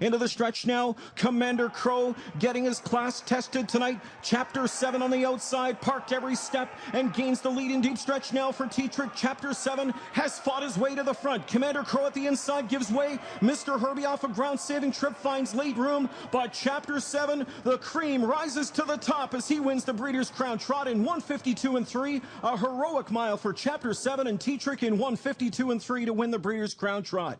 Into the stretch now, Commander Crow getting his class tested tonight. Chapter 7 on the outside, parked every step and gains the lead in deep stretch now for T-Trick. Chapter 7 has fought his way to the front. Commander Crow at the inside gives way. Mr. Herbie off a ground-saving trip finds late room, but Chapter 7, the cream, rises to the top as he wins the Breeders' Crown Trot in 1:52.3. A heroic mile for Chapter 7 and T-Trick in 1:52.3 to win the Breeders' Crown Trot.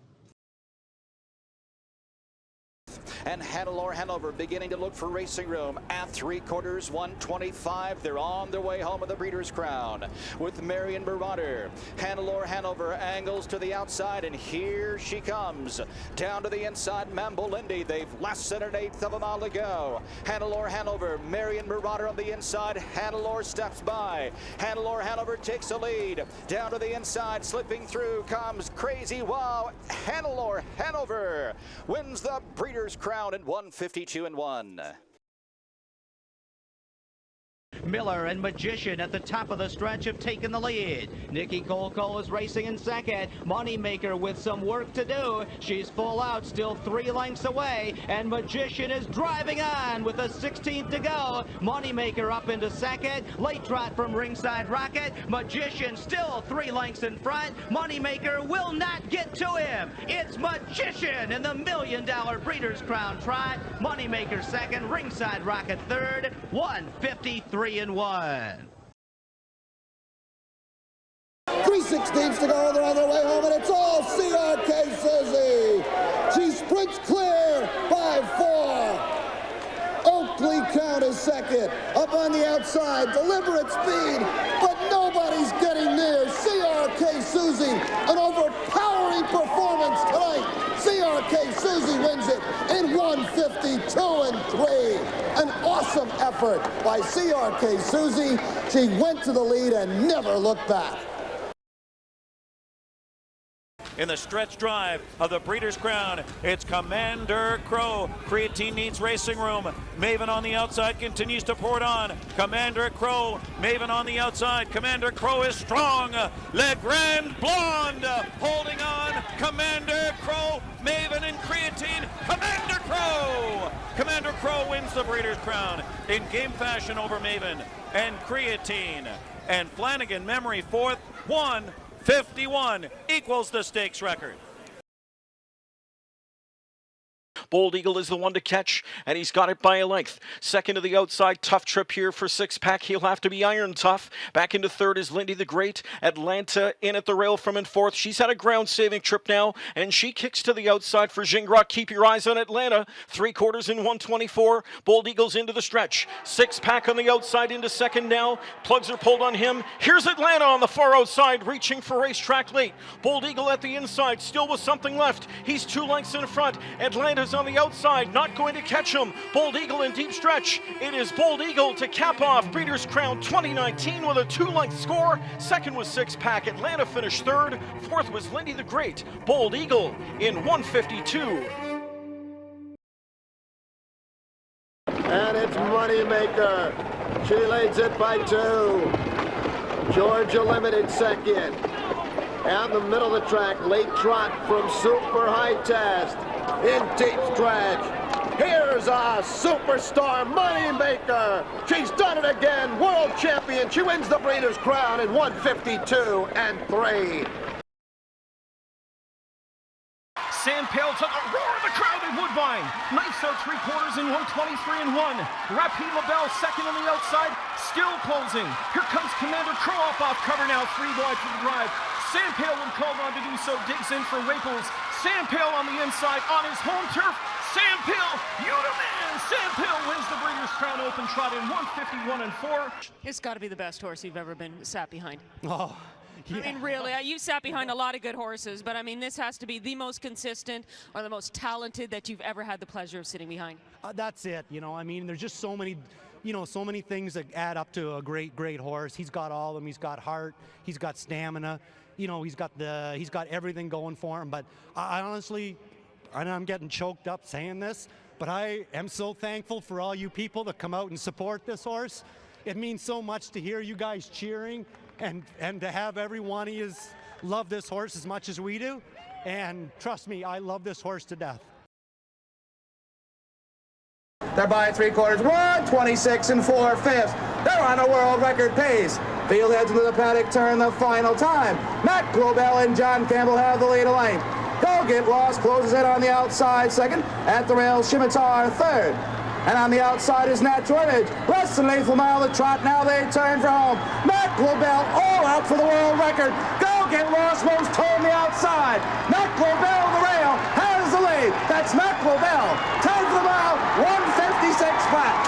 And Hanalore Hanover beginning to look for racing room at 3/4, 1:25. They're on their way home with the Breeders' Crown with Marion Marauder. Hanalore Hanover angles to the outside, and here she comes. Down to the inside, Mambolindi. They've less than 1/8 of a mile to go. Hanalore Hanover, Marion Marauder on the inside. Hanalore steps by. Hanalore Hanover takes the lead. Down to the inside, slipping through comes Crazy Wow. Hanalore Hanover wins the Breeders' Crown in 1:52.1. Miller and Magician at the top of the stretch have taken the lead. Nikki Colco is racing in second. Moni Maker with some work to do. She's full out, still 3 lengths away, and Magician is driving on with a 16th to go. Moni Maker up into second. Late Trot from Ringside Rocket. Magician still 3 lengths in front. Moni Maker will not get to him. It's Magician in the $1 million Breeders' Crown Trot. Moni Maker second. Ringside Rocket third. 1:53.1. 3/16 to go, they're on their way home, and it's all CRK Suzie. She sprints clear by 4. Oakley Count is second. Up on the outside, deliberate speed, but nobody's getting near. CRK Suzie, an overpowering performance tonight. CRK Suzie wins it in 1:52.3. An awesome effort by CRK Suzie. She went to the lead and never looked back. In the stretch drive of the Breeders' Crown, it's Commander Crow. Creatine needs racing room. Maven on the outside continues to pour it on. Commander Crow, Maven on the outside. Commander Crow is strong. Le Grand Blonde holding on. Commander Crow, Maven and Creatine. Commander Crow! Commander Crow wins the Breeders' Crown in game fashion over Maven and Creatine. And Flanagan Memory fourth, 1:51 equals the stakes record. Bold Eagle is the one to catch, and he's got it by a length. Second to the outside, tough trip here for 6-pack. He'll have to be iron tough. Back into third is Lindy the Great. Atlanta in at the rail from in fourth. She's had a ground-saving trip now, and she kicks to the outside for Gingras. Keep your eyes on Atlanta. 3/4 in 1:24. Bold Eagle's into the stretch. 6-pack on the outside into second now. Plugs are pulled on him. Here's Atlanta on the far outside, reaching for racetrack late. Bold Eagle at the inside, still with something left. He's 2 lengths in front. Atlanta's on the outside, not going to catch him. Bold Eagle in deep stretch. It is Bold Eagle to cap off Breeders' Crown 2019 with a 2-length score. Second was 6-pack. Atlanta finished third. Fourth was Lindy the Great. Bold Eagle in 1:52. And it's Moni Maker. She leads it by 2. Georgia Limited second. Out in the middle of the track, Late Trot from Super High Test. In deep stretch, here's a superstar, Moni Maker. She's done it again, world champion. She wins the Breeders' Crown in 1:52.3. Pail took a roar of the crowd in Woodbine. Knifes out 3/4 in 1:23.1. Mack Lobell second on the outside, still closing. Here comes Commander Crow off cover now, 3 wide for the drive. Pail, when called on to do so, digs in for Waples. Pail on the inside on his home turf. Pail, you the man! Pail wins the Breeders' Crown Open Trot in 1:51.4. It's got to be the best horse you've ever been sat behind. Oh, yeah. I mean, really, you've sat behind a lot of good horses, but I mean, this has to be the most consistent or the most talented that you've ever had the pleasure of sitting behind. That's it. You know, I mean, there's just so many, so many things that add up to a great horse. He's got all of them. He's got heart. He's got stamina. He's got everything going for him. But I honestly, and I'm getting choked up saying this, but I am so thankful for all you people that come out and support this horse. It means so much to hear you guys cheering and to have every one of you love this horse as much as we do. And trust me, I love this horse to death. They're by 3/4, 1:26 4/5. They're on a world record pace. Field heads into the paddock turn the final time. Mack Lobell and John Campbell have the lead of lane. Go Get Lost closes in on the outside second. At the rails, Scimitar third. And on the outside is Natural Image. Less than an eighth of a mile to Trot. Now they turn for home. Mack Lobell all out for the world record. Go Get Lost most toe on the outside. Mack Lobell the rail has the lead. That's Mack Lobell. 10th of a mile, 1:56 flat.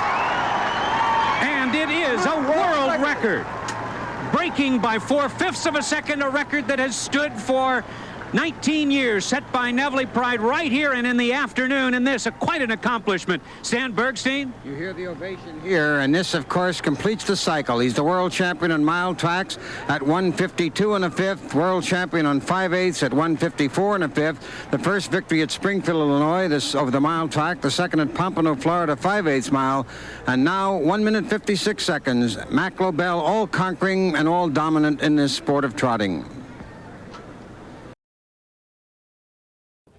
And it is a world record. Breaking by 4/5 of a second, a record that has stood for 19 years, set by Neville Pride right here and in the afternoon, and this quite an accomplishment. Stan Bergstein? You hear the ovation here, and this, of course, completes the cycle. He's the world champion on mile tracks at 1:52 1/5, world champion on 5/8 at 1:54 1/5. The first victory at Springfield, Illinois, this over the mile track. The second at Pompano, Florida, 5/8 mile. And now 1 minute 56 seconds. Mack Lobell all conquering and all dominant in this sport of trotting.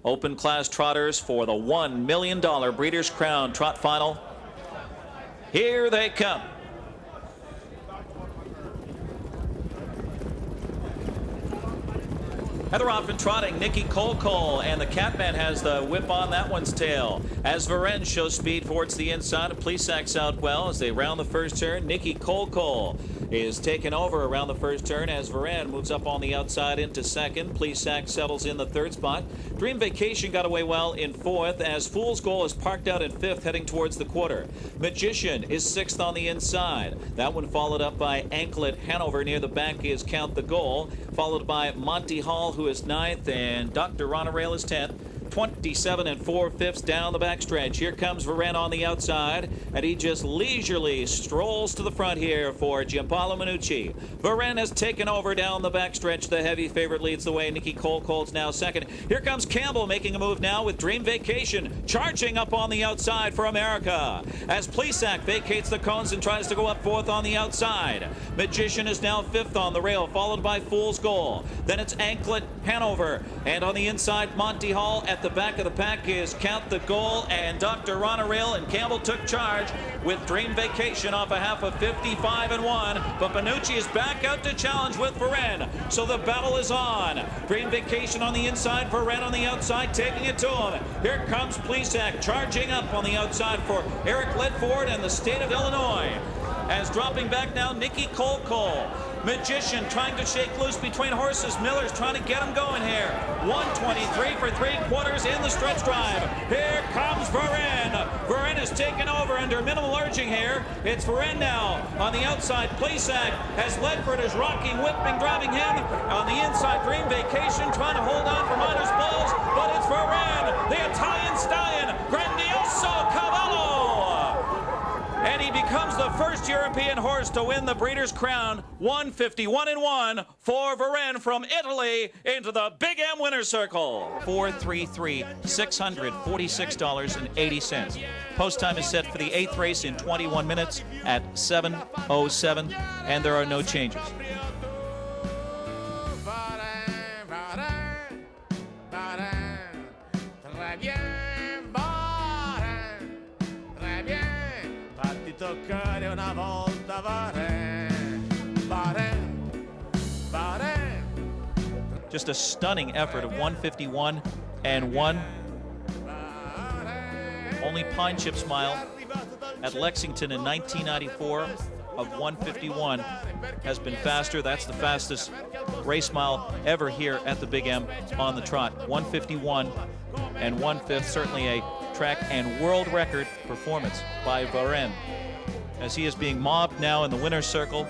Open class trotters for the $1 million Breeders' Crown Trot Final. Here they come. Heather off and trotting, Nikki Cole, and the Catman has the whip on that one's tail. As Varenne shows speed towards the inside, and Plesac's out well as they round the first turn. Nikki Cole is taken over around the first turn as Varenne moves up on the outside into second. Plesac settles in the third spot. Dream Vacation got away well in fourth as Fool's Goal is parked out in fifth heading towards the quarter. Magician is sixth on the inside. That one followed up by Anklet Hanover near the back is Count the Goal, followed by Monty Hall, who is ninth, and Dr. Ronarail is 10th. 27 4/5 down the backstretch. Here comes Varenne on the outside, and he just leisurely strolls to the front here for Giampaolo Minucci. Varenne has taken over down the backstretch. The heavy favorite leads the way. Nikki Cole's now second. Here comes Campbell making a move now with Dream Vacation, charging up on the outside for America. As Plesac vacates the cones and tries to go up fourth on the outside. Magician is now fifth on the rail, followed by Fool's Goal. Then it's Anklet Hanover, and on the inside, Monty Hall. At the back of the pack is Count the Goal, and Dr. Ronarail, and Campbell took charge with Dream Vacation off a half of 55-1, but Minucci is back out to challenge with Varenne, so the battle is on. Dream Vacation on the inside, Varenne on the outside, taking it to him. Here comes Plesac charging up on the outside for Eric Ledford and the state of Illinois. As dropping back now, Nikki Cole. Magician trying to shake loose between horses. Miller's trying to get him going here. 1:23 for 3/4 in the stretch drive. Here comes Varenne. Varenne is taken over under minimal urging here. It's Varenne now on the outside. Plesac has Ledford is rocking, whipping, driving him. On the inside, Dream Vacation trying to hold on for Miners Bulls, but it's Varenne, the Italian stallion, Grandioso Cavallo. And he becomes the first European horse to win the Breeders' Crown. 151-1 for Varenne from Italy into the Big M winner's circle. 433, $646.80. Post time is set for the 8th race in 21 minutes at 7:07, and there are no changes. Toccare una volta Varenne, Varenne, Varenne. Just a stunning effort of 151-1. Only Pine Chips Mile at Lexington in 1994 of 151 has been faster. That's the fastest race mile ever here at the Big M on the trot. 151 1/5, certainly a track and world record performance by Varenne, as he is being mobbed now in the winner's circle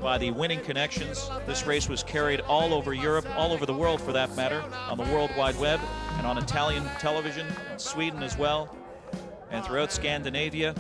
by the winning connections. This race was carried all over Europe, all over the world for that matter, on the World Wide Web and on Italian television, in Sweden as well, and throughout Scandinavia.